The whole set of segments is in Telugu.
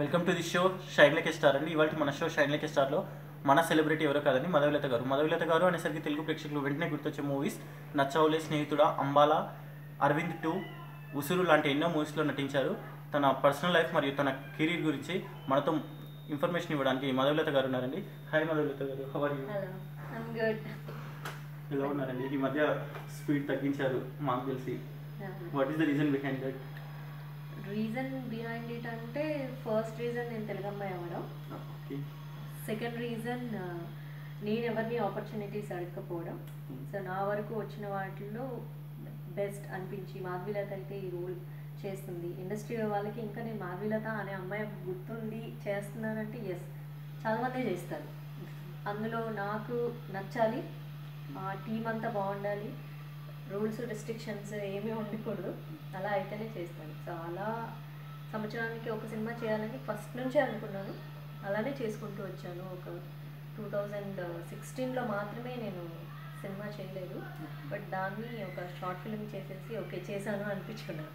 Welcome to the show shine like a star అండి. ఇవాళ మన షో షైన్ లైక్ ఏ స్టార్లో మన సెలబ్రిటీ ఎవరో కాదండి, మధులత గారు. మధులత గారు అనేసరికి తెలుగు ప్రేక్షకులు వెంటనే గుర్తొచ్చే మూవీస్ నచ్చవులే, స్నేహితుడా, అంబాలా, అరవింద్ 2, ఉసురు లాంటి ఎన్నో మూవీస్లో నటించారు. తన పర్సనల్ లైఫ్ మరియు తన కెరీర్ గురించి మనతో ఇన్ఫర్మేషన్ ఇవ్వడానికి మధులత గారు ఉన్నారండి. హాయ్ మధులత గారు, how are you? Hello, I'm good. ఎలా ఉన్నారండి? ఈ మధ్య స్పీడ్ తగ్గించారు మాకు తెలిసి. What is the reason behind that? Reason behind it అంటే ఫస్ట్ రీజన్ నేను తెలుగు అమ్మాయి అవ్వడం. సెకండ్ రీజన్ నేను ఎవరిని ఆపర్చునిటీస్ అడగకపోవడం. సో నా వరకు వచ్చిన వాటిల్లో బెస్ట్ అనిపించి మాధవీలత అయితే ఈ రోల్ చేస్తుంది. ఇండస్ట్రీ వాళ్ళకి ఇంకా నేను మాధవీలత అనే అమ్మాయి గుర్తుంది చేస్తున్నానంటే ఎస్, చాలామందే చేస్తారు. అందులో నాకు నచ్చాలి, ఆ టీం అంతా బాగుండాలి, రూల్స్ రెస్ట్రిక్షన్స్ ఏమీ ఉండకూడదు, అలా అయితేనే చేస్తాను. సో అలా సంవత్సరానికి ఒక సినిమా చేయాలని ఫస్ట్ నుంచే అనుకున్నాను, అలానే చేసుకుంటూ వచ్చాను. ఒక 2016లో మాత్రమే నేను సినిమా చేయలేదు, బట్ దాన్ని ఒక షార్ట్ ఫిల్మ్ చేసేసి ఓకే చేశాను అనిపించుకున్నాను.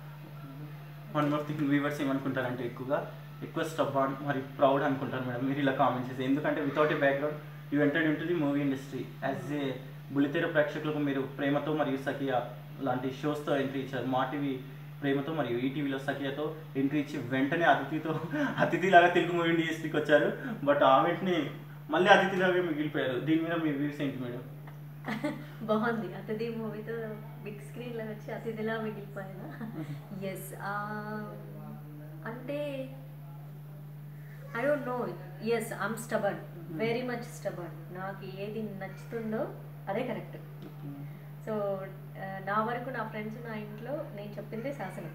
వన్ మోర్ థింగ్, వ్యూవర్స్ ఏమనుకుంటారంటే ఎక్కువ స్టబ్బాన్ మరి ప్రౌడ్ అనుకుంటారు మేడం మీరు ఇలా కామెంట్ చేసి. ఎందుకంటే without a background you entered in to the movie industry as a బుల్లితెర ప్రేక్షకులకు మీరు ప్రేమతో మరియు సఖియా లాంటి షోస్తో ఎంట్రీ ఇచ్చారు. మా టీవీ ప్రేమతో మరియు ఈటీవీలో సఖియాతో ఎంట్రీ ఇచ్చి వెంటనే అతిథిలాగా తెలుగు మూవీ ఇండస్ట్రీకి వచ్చారు. బట్ ఆ వెంటనే మళ్ళీ అతిథిలాగా మిగిలిపోయారు. దీని మీద మీ వ్యూస్ ఏంటి మేడం? బాగుంది, అతిథి మూవీతో బిగ్ స్క్రీన్లో వచ్చి అతిథిలా మిగిలిపోయినా. ఎస్, అంటే I don't know. Yes, I'm stubborn, very much stubborn. నాకు ఏది నచ్చుతుందో అదే కరెక్ట్. సో నా వరకు నా ఫ్రెండ్స్ నా ఇంట్లో నేను చెప్పిందే శాసనం.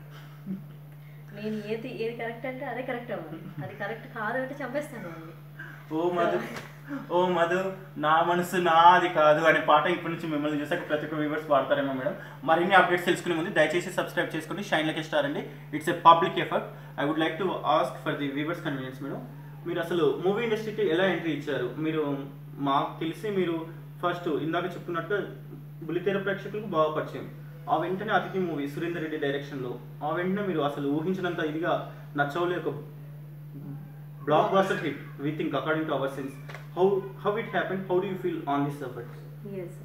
నేను ఏది కరెక్ట్ అంటే అదే కరెక్ట్ అవ్వాలి, అది కరెక్ట్ కాదు అంటే చంపేస్తాను వాళ్ళని. ఓ మధు నా మనసు నాది కాదు అనే పాట ఇప్పటి నుంచి మిమ్మల్ని చూసాక ప్రతి ఒక్క వ్యూవర్స్ పాడతారేమో మేడం. మరిన్ని అప్డేట్స్ తెలుసుకునే ముందు దయచేసి సబ్స్క్రైబ్ చేసుకోండి షైన్ లైక్ ఏ స్టార్ అండి. It's a public effort. I would like to ask for the viewers convenience madam, మీరు అసలు మూవీ ఇండస్ట్రీకి ఎలా ఎంట్రీ ఇచ్చారు? మీరు మాకు తెలిసి మీరు ఫస్ట్ ఇందాక చెప్పుకున్నట్టు బుల్లితెర ప్రేక్షకులకు బాగా పరిచయం, ఆ వెంటనే అతిథి మూవీ సురేందర్ రెడ్డి డైరెక్షన్లో ఆ వెంటనే మీరు అసలు ఊహించినంత ఇదిగా నచ్చవులే ఒక blockbuster hit we think according to our sense. How it happen, how do you feel on this subject? Yes,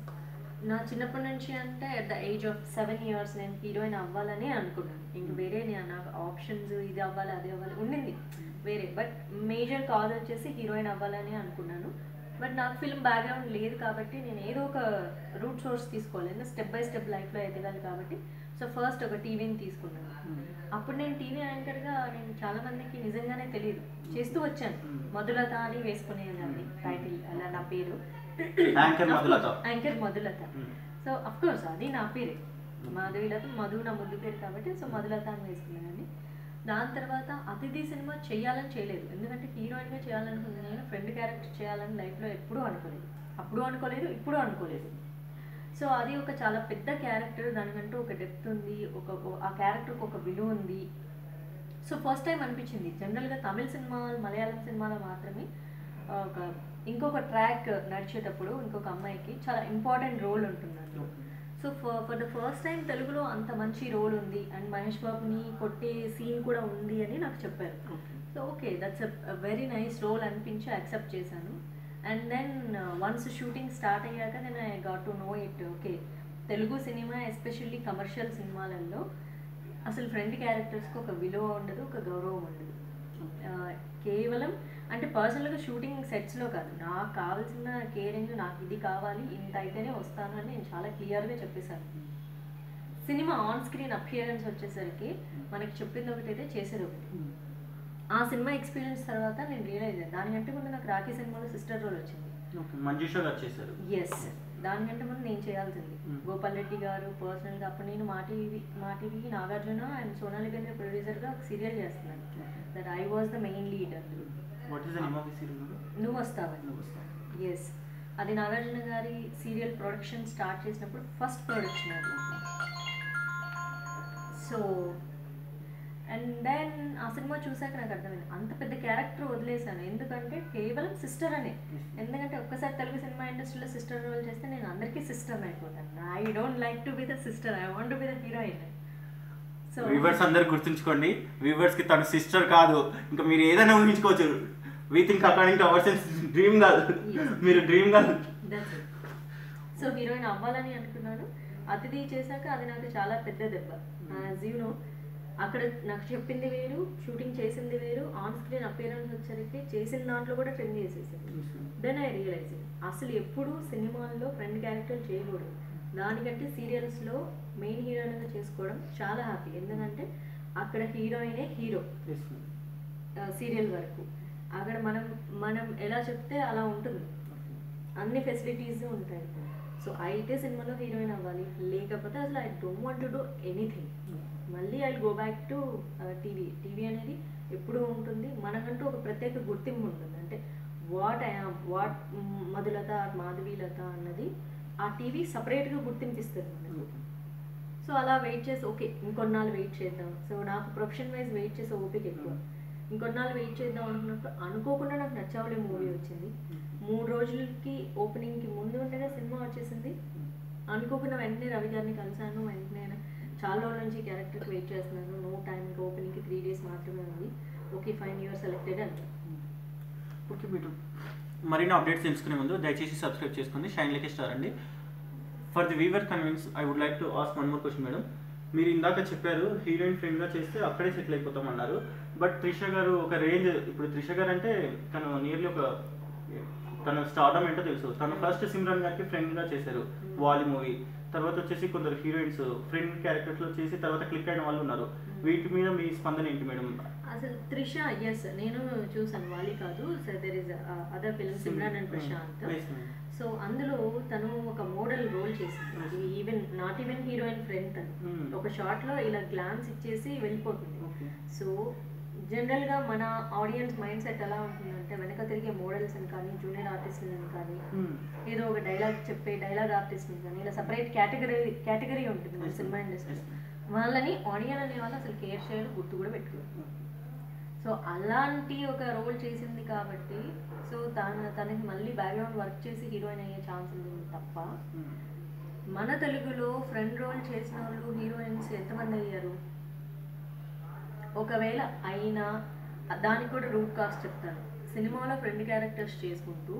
నా చిన్నప్పటి నుంచి అంటే at the age of 7 years నేను హీరోయిన్ అవ్వాలని అనుకున్నాను. ఇంక వేరే నాకు ఆప్షన్స్ ఇది అవ్వాలి అది అవ్వాలి ఉండింది వేరే, బట్ మేజర్ కాజ్ వచ్చేసి హీరోయిన్ అవ్వాలని అనుకున్నాను. బట్ నాకు ఫిల్మ్ బ్యాక్గ్రౌండ్ లేదు కాబట్టి నేను ఏదో ఒక రూట్ సోర్స్ తీసుకోవాలి, స్టెప్ బై స్టెప్ లైఫ్లో ఎదగాలి కాబట్టి. సో ఫస్ట్ ఒక టీవీని తీసుకున్నాను. అప్పుడు నేను టీవీ యాంకర్గా నేను చాలా మందికి నిజంగానే తెలియదు, చేస్తూ వచ్చాను. మధులత అని వేసుకునేదాన్ని టైటిల్, అలా నా పేరు anchor Madhulatha. So of course అది నా పేరే, మాధవీలత, మధు నా ముద్దు పేరు కాబట్టి సో మధులత అని వేసుకునేదాన్ని. దాని తర్వాత అతిథి సినిమా చేయాలని చేయలేదు, ఎందుకంటే హీరోయిన్గా చేయాలనుకున్నాను. నేను ఫ్రెండ్ క్యారెక్టర్ చేయాలని లైఫ్లో ఎప్పుడూ అనుకోలేదు, అప్పుడు అనుకోలేదు, ఇప్పుడు అనుకోలేదు. సో అది ఒక చాలా పెద్ద క్యారెక్టర్, దానికంటూ ఒక డెప్త్ ఉంది, ఆ క్యారెక్టర్కి ఒక విలువ ఉంది. సో ఫస్ట్ టైం అనిపించింది, జనరల్గా తమిళ సినిమా మలయాళం సినిమాలో మాత్రమే ఇంకొక ట్రాక్ నడిచేటప్పుడు ఇంకొక అమ్మాయికి చాలా ఇంపార్టెంట్ రోల్ ఉంటుంది. So for the first time తెలుగులో అంత మంచి రోల్ ఉంది అండ్ మహేష్ బాబుని కొట్టే సీన్ కూడా ఉంది అని నాకు చెప్పారు. So okay, that's a very nice role అనిపించి యాక్సెప్ట్ చేశాను. And then once shooting start అయ్యాక నేను I got to know it. Okay, Telugu cinema especially commercial సినిమాలలో అసలు ఫ్రెండ్ క్యారెక్టర్స్కి ఒక విలువ ఉండదు, ఒక గౌరవం ఉండదు. కేవలం అంటే పర్సనల్గా షూటింగ్ సెట్స్లో కాదు, నాకు కావాల్సిన కేరింగ్, నాకు ఇది కావాలి, ఇంత అయితేనే వస్తాను అని నేను చాలా క్లియర్గా చెప్పేశాను. సినిమా ఆన్ స్క్రీన్ అపియరెన్స్ వచ్చేసరికి మనకి చెప్పింది ఒకటైతే చేసేది ఒకటి. ఆ సినిమా ఎక్స్పీరియన్స్ తర్వాత నేను రియలైజ్ అయ్యాను, దానికంటే ముందు నాకు రాఖీ సినిమాలో సిస్టర్ రోల్ వచ్చింది. ఎస్, దానికంటే ముందు నేను చేయాల్సింది గోపాల్ రెడ్డి గారు పర్సనల్గా. అప్పుడు నేను మా టీవీకి నాగార్జున అండ్ సోనాలి బెంద్రే ప్రొడ్యూసర్గా ఒక సీరియల్ చేస్తున్నాను. That I was the main lead. నువ్వు వస్తావని. ఎస్, అది నాగార్జున గారి సీరియల్ ప్రొడక్షన్ స్టార్ట్ చేసినప్పుడు ఫస్ట్ ప్రొడక్షన్ అది. సో అండ్ దెన్ ఆ సినిమా చూసాక నాకు అర్థమైంది, అంత పెద్ద క్యారెక్టర్ వదిలేసాను ఎందుకంటే కేవలం సిస్టర్ అనే. ఎందుకంటే ఒక్కసారి తెలుగు సినిమా ఇండస్ట్రీలో సిస్టర్ రోల్ చేస్తే నేను అందరికీ సిస్టర్ అయిపోతాను. I don't like to be the sister, I want to be the heroine. So viewers అందరు గుర్తుంచుకోండి, వ్యూవర్స్ కి తన సిస్టర్ కాదు, ఇంకా మీరు ఏదైనా ఊహించుకోవచ్చు. We think according to our sense dream కాదు, మీరు డ్రీమ్ కాదు. సో హీరోయిన్ అవ్వాలని అనుకున్నాను. అతిథి చేశాక అది నాకు చాలా పెద్ద దెబ్బ. యాజ్ యూ నో, అక్కడ నాకు చెప్పింది వేరు, షూటింగ్ చేసింది వేరు, ఆన్ స్క్రీన్ అపియరెన్స్ వచ్చరికి చేసిన దాంట్లో కూడా ట్రెండ్ చేసేసింది. దెన్ ఐ రియలైజ్ అసలు ఎప్పుడు సినిమాల్లో ఫ్రెండ్ క్యారెక్టర్ చేయకూడదు, దానికంటే సీరియల్స్లో మెయిన్ హీరోయిన్గా చేసుకోవడం చాలా హ్యాపీ. ఎందుకంటే అక్కడ హీరోయినే హీరో సీరియల్ వరకు. అక్కడ మనం ఎలా చెప్తే అలా ఉంటుంది, అన్ని ఫెసిలిటీస్ ఉంటాయి. సో అయితే సినిమాలో హీరోయిన్ అవ్వాలి, లేకపోతే అసలు I don't want to do anything. మళ్ళీ I go back to TV అనేది ఎప్పుడూ ఉంటుంది. మనకంటూ ఒక ప్రత్యేక గుర్తింపు ఉంటుంది. అంటే వాట్ మధులత మాధవీలత అన్నది ఆ టీవీ సపరేట్గా గుర్తింపిస్తుంది మనకు. సో అలా వెయిట్ చేసి ఓకే ఇంకొన్నాళ్ళు వెయిట్ చేద్దాం. సో నాకు ప్రొఫెషన్ వైజ్ వెయిట్ చేసే ఓపిక ఎక్కువ. ఇంకొన్నాళ్ళు వెయిట్ చేద్దాం అనుకున్నప్పుడు అనుకోకుండా నాకు నచ్చావులే మూవీ వచ్చింది. 3 రోజులకి ఓపెనింగ్కి ముందు ఉంటేనే సినిమా వచ్చేసింది. అనుకోకుండా వెంటనే రవి గారిని కలిసాను. వెంటనే చాలా రోజుల నుంచి క్యారెక్టర్కి వెయిట్ చేస్తున్నాను. నో టైం, ఇంకా ఓపెనింగ్కి 3 days మాత్రమే ఉంది. ఓకే ఫైన్, యూఆర్ సెలెక్టెడ్ అంటే. ఓకే మేడం, మరిన్ని అప్డేట్స్ తెలుసుకునే ముందు దయచేసి సబ్స్క్రైబ్ చేసుకోండి, షైన్ లైక్ ఏ స్టార్ అండి. For the viewer convenience I would like to ask one more question madam. మీరు ఇందాక చెప్పారు హీరోయిన్ ఫ్రెండ్గా చేస్తే అక్కడే సెటిల్ అయిపోతామన్నారు. బట్ త్రిష గారు ఒక రేంజ్, ఇప్పుడు త్రిష గారు అంటే తను నియర్లీ తన స్టార్డమ్ ఏంటో తెలుసు. తను ఫస్ట్ సిమ్రాన్ గారికి ఫ్రెండ్గా చేశారు వాలి మూవీ. తర్వాత వచ్చేసి కొందరు హీరోయిన్స్ ఫ్రెండ్ క్యారెక్టర్స్లో చేసి తర్వాత క్లిక్ అయిన వాళ్ళు ఉన్నారు. వీటి మీద మీ స్పందన ఏంటి మేడం? అసలు త్రిష ఎస్ నేను చూసాను, వాలి కాదు. So there is other film Simran and Prashanth. So అందులో తను ఒక మోడల్ రోల్ చేసింది. Not even heroine friend. తను ఒక షార్ట్ లో ఇలా గ్లాన్స్ ఇచ్చేసి వెళ్ళిపోతుంది. సో జనరల్ గా మన ఆడియన్స్ మైండ్ సెట్ ఎలా ఉంటుందంటే వెనక తిరిగే మోడల్స్ అని కానీ జూనియర్ ఆర్టిస్ట్ని కానీ ఏదో ఒక డైలాగ్ చెప్పే డైలాగ్ ఆర్టిస్ట్ని కానీ ఇలా సపరేట్ కేటగిరీ ఉంటుంది మన సినిమా ఇండస్ట్రీ. వాళ్ళని ఆడియన్ అనే వాళ్ళు అసలు కేర్ చేయడం గుర్తు కూడా పెట్టుకోరు. సో అలాంటి ఒక రోల్ చేసింది కాబట్టి సో తనకి మళ్ళీ బ్యాక్గ్రౌండ్ వర్క్ చేసి హీరోయిన్ అయ్యే ఛాన్స్ ఉంది తప్ప మన తెలుగులో ఫ్రెండ్ రోల్ చేసిన వాళ్ళు హీరోయిన్స్ ఎంతమంది అయ్యారు? ఒకవేళ అయినా దానికి కూడా రూట్ కాస్ట్ చెప్తాను. సినిమాలో ఫ్రెండ్ క్యారెక్టర్స్ చేసుకుంటూ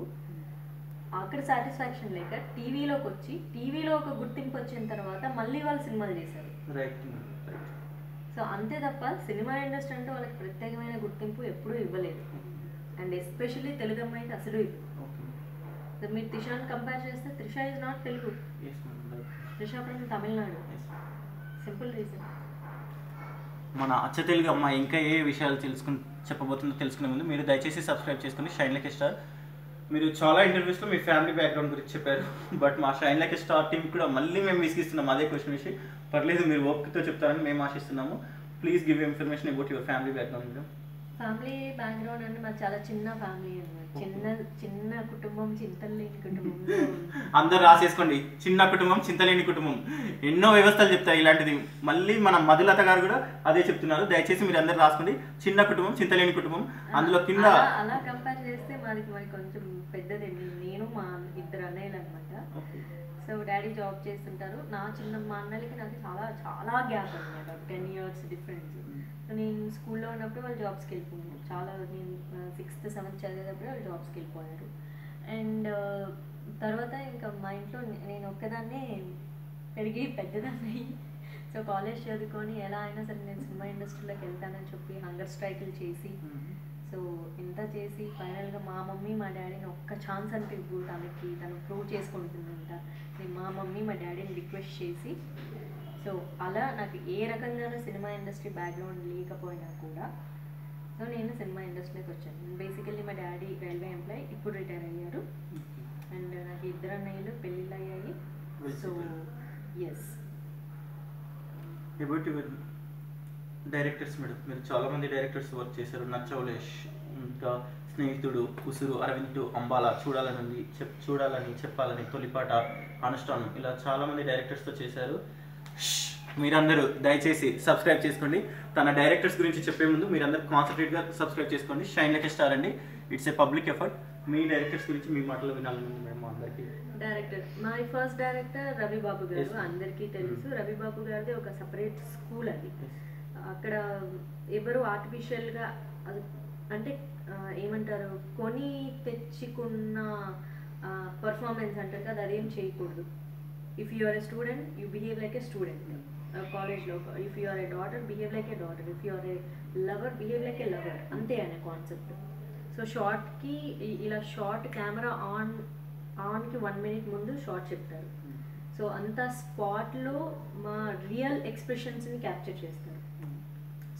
అక్కడ సాటిస్ఫాక్షన్ లేక టీవీలోకి వచ్చి టీవీలో ఒక గుర్తింపు వచ్చిన తర్వాత మళ్ళీ వాళ్ళు సినిమాలు చేశారు. సో అంతే తప్ప సినిమా ఇండస్ట్రీ అంటే వాళ్ళకి ప్రత్యేకమైన గుర్తింపు ఎప్పుడూ ఇవ్వలేదు. అండ్ ఎస్పెషల్లీ తెలుగు అమ్మాయికి అసలు ఇవ్వదు. సో మీరు త్రిషాని కంపేర్ చేస్తే Trisha is not Telugu, Trisha from Tamil Nadu. Simple reason. మన అచ్చ తెలుగు అమ్మాయి ఇంకా ఏ విషయాలు చెప్పబోతుందో తెలుసుకునే ముందు మీరు దయచేసి సబ్స్క్రైబ్ చేసుకుని షైన్ లైక్ ఏ స్టార్. మీరు చాలా ఇంటర్వ్యూస్లో మీ ఫ్యామిలీ బ్యాక్గ్రౌండ్ గురించి చెప్పారు. బట్ మా shine like a star team కూడా మళ్ళీ మేము విసిగిస్తున్నాం అదే క్వశ్చన్ విషయం. పర్లేదు, మీరు ఓపికతో చెప్తారని మేము ఆశిస్తున్నాము. Please give information about your family background madam. Family background అంటే మాది చాలా చిన్న ఫ్యామిలీ అన్నమాట. చిన్న కుటుంబం, చింతలేని కుటుంబం. అందరు రాసేసుకోండి, చిన్న కుటుంబం చింతలేని కుటుంబం. ఎన్నో వ్యవస్థలు చెప్తాయి ఇలాంటిది. మళ్ళీ మన మధులత గారు కూడా అదే చెప్తున్నారు. దయచేసి మీరు అందరు రాసుకోండి, చిన్న కుటుంబం చింతలేని కుటుంబం. అందులో కింద అలా కంపేర్ చేస్తే మాది మరి కొంచెం పెద్దది. నేను మా 2 అన్నయ్యలు అనమాట. సో డాడీ జాబ్ చేస్తుంటారు. మా అన్నలకి నాకు చాలా చాలా గ్యాప్ అనమాట, 10 years డిఫరెన్స్. నేను స్కూల్లో ఉన్నప్పుడు వాళ్ళు జాబ్స్కి వెళ్ళిపోయారు. నేను 6th 7th చదివేటప్పుడు వాళ్ళు జాబ్స్కి వెళ్ళిపోయారు. అండ్ తర్వాత ఇంకా మా ఇంట్లో నేను ఒక్కదాన్నే పెరిగి పెద్దదాన్ని. సో కాలేజ్ చదువుకొని ఎలా అయినా సరే నేను సినిమా ఇండస్ట్రీలోకి వెళ్తానని చెప్పి హంగర్ స్ట్రైకులు చేసి సో ఇంత చేసి ఫైనల్గా మా మమ్మీ మా డాడీని ఒక్క ఛాన్స్ అంటే ఇవ్వు, తను ప్రూవ్ చేసుకుంటుందంట. నేను మా మమ్మీ మా డాడీని రిక్వెస్ట్ చేసి సో అలా నాకు ఏ రకంగానూ సినిమా ఇండస్ట్రీ బ్యాక్గ్రౌండ్ లేకపోయినా కూడా సో నేను సినిమా ఇండస్ట్రీలోకి వచ్చాను. బేసికల్లీ మా డాడీ రైల్వే ఎంప్లాయీ, ఇప్పుడు రిటైర్ అయ్యారు. అండ్ నాకు 2 అన్నయ్యలు పెళ్ళిళ్ళు అయ్యాయి. So yes. About your directors madam, మీరు చాలామంది డైరెక్టర్స్ వర్క్ చేశారు. నచ్చవలేష్, ఇంకా స్నేహితుడు, ఉసురు, అరవింద్, అంబాలా, చూడాలని చెప్పాలని, తొలిపాట, అనుష్ఠానం, ఇలా చాలామంది డైరెక్టర్స్తో చేశారు. మీరందరూ దయచేసి సబ్స్క్రైబ్ చేసుకోండి. తన డైరెక్టర్స్ గురించి చెప్పే ముందు మీరందరూ కాన్సన్ట్రేట్గా సబ్స్క్రైబ్ చేసుకోండి. షైన్ లైక్ ఏ స్టార్ అండి, it's a public effort. Me directors గురించి మీ మాటలు వినాలని మేడం అందరికీ. Director my first director Ravibabu గారు. Yes. అందరికీ తెలుసు. రవిబాబు గారిది ఒక సపరేట్ స్కూల్ అది. అక్కడ ఎవరు ఆర్టిఫిషియల్గా అది అంటే ఏమంటారు కొని తెచ్చుకున్న పర్ఫార్మెన్స్ అంటారు కదా, అదేం చేయకూడదు. If you are a student you behave like a student. కాలేజ్లో if you are a daughter behave like a daughter, if you are a lover behave like a lover, అంతే అనే కాన్సెప్ట్. సో షార్ట్కి ఇలా షార్ట్ కెమెరా ఆన్కి 1 minute ముందు షార్ట్ చెప్తారు. సో అంత స్పాట్లో మా రియల్ ఎక్స్ప్రెషన్స్ని క్యాప్చర్ చేస్తారు.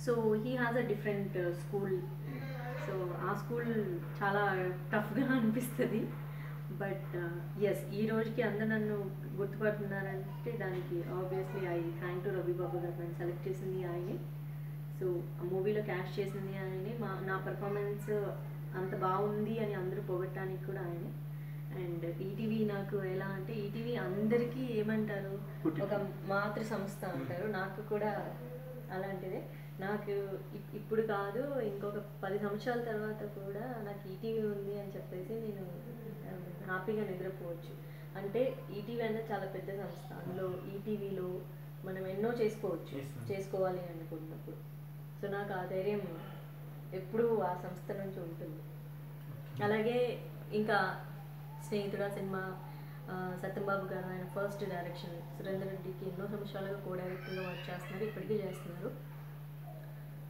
So he has a different school. So ఆ స్కూల్ చాలా టఫ్గా అనిపిస్తుంది. బట్ ఎస్, ఈ రోజుకి అందరు నన్ను గుర్తుపడుతున్నారంటే దానికి obviously I thank to Ravibabu గారు. నన్ను సెలెక్ట్ చేసింది ఆయనే. సో ఆ మూవీలో క్యాష్ చేసింది ఆయనే. నా పర్ఫార్మెన్స్ అంత బాగుంది అని అందరూ పొగట్టడానికి కూడా ఆయనే. అండ్ ఈటీవీ నాకు ఎలా అంటే ఈటీవీ అందరికీ ఏమంటారు ఒక మాతృ సంస్థ అంటారు. నాకు కూడా అలాంటిదే. నాకు ఇప్పుడు కాదు ఇంకొక 10 సంవత్సరాల తర్వాత కూడా నాకు ఈటీవీ ఉంది అని చెప్పేసి నేను హ్యాపీగా నిద్రపోవచ్చు. అంటే ఈటీవీ అనేది చాలా పెద్ద సంస్థ. అందులో ఈటీవీలో మనం ఎన్నో చేసుకోవాలి అనుకున్నప్పుడు. సో నాకు ఆ ధైర్యం ఎప్పుడూ ఆ సంస్థ నుంచి ఉంటుంది. అలాగే ఇంకా స్నేహితుడా సినిమా సత్యంబాబు గారు ఆయన ఫస్ట్ డైరెక్షన్, సురేందర్ రెడ్డికి ఎన్నో సంవత్సరాలుగా కో డైరెక్టర్గా వర్క్ చేస్తున్నారు, ఇప్పటికీ చేస్తున్నారు.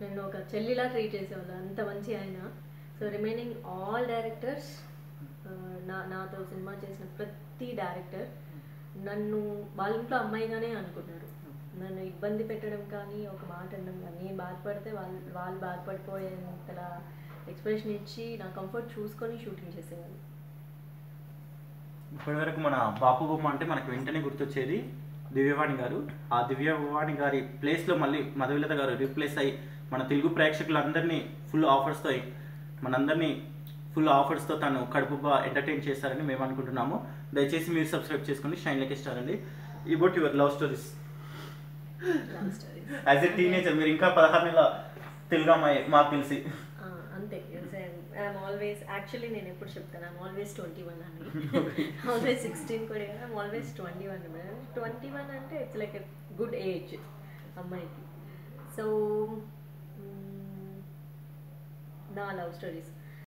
నేను ఒక చెల్లిలా ట్రీట్ చేసేవాళ్ళు, అంత మంచి ఆయన. సో రిమైనింగ్ ఆల్ డైరెక్టర్స్, నాతో సినిమా చేసిన ప్రతి డైరెక్టర్ నన్ను వాళ్ళ ఇంట్లో అమ్మాయిగానే అనుకున్నారు. నన్ను ఇబ్బంది పెట్టడం కానీ ఒక మాట అనడం కానీ, నేను బాధపడితే వాళ్ళు బాధపడిపోయేంతలా ఎక్స్ప్రెషన్ ఇచ్చి నా కంఫర్ట్ చూసుకొని షూటింగ్ చేసేవాళ్ళు. ఇప్పటివరకు మన బాపు బొమ్మ అంటే మనకు వెంటనే గుర్తొచ్చేది దివ్యవాణి గారు. ఆ దివ్యవాణి గారి ప్లేస్లో మళ్ళీ మధులత గారు రీప్లేస్ అయ్యి మన తెలుగు ప్రేక్షకులందరినీ మనందరినీ ఫుల్ ఆఫర్స్తో తను కడుపుగా ఎంటర్టైన్ చేస్తారని మేము అనుకుంటున్నాము. దయచేసి మీరు సబ్స్క్రైబ్ చేసుకోండి షైన్ లైక్ ఎ స్టార్ అండి. About your love stories as a teenager, మీరు ఇంకా 16 నెలల తెలుగు అమ్మాయి మాకు తెలిసి. అంతే. ఐఎమ్ ఆల్వేస్ యాక్చువల్లీ నేను ఎప్పుడు చెప్తాను ఐఎమ్ ఆల్వేస్ 21 అని. ఆల్వేస్ 16 కూడా కదా, ఐఎమ్ ఆల్వేస్ 21. 21 అంటే it's like a good age అమ్మాయికి. సో నా లవ్ స్టోరీస్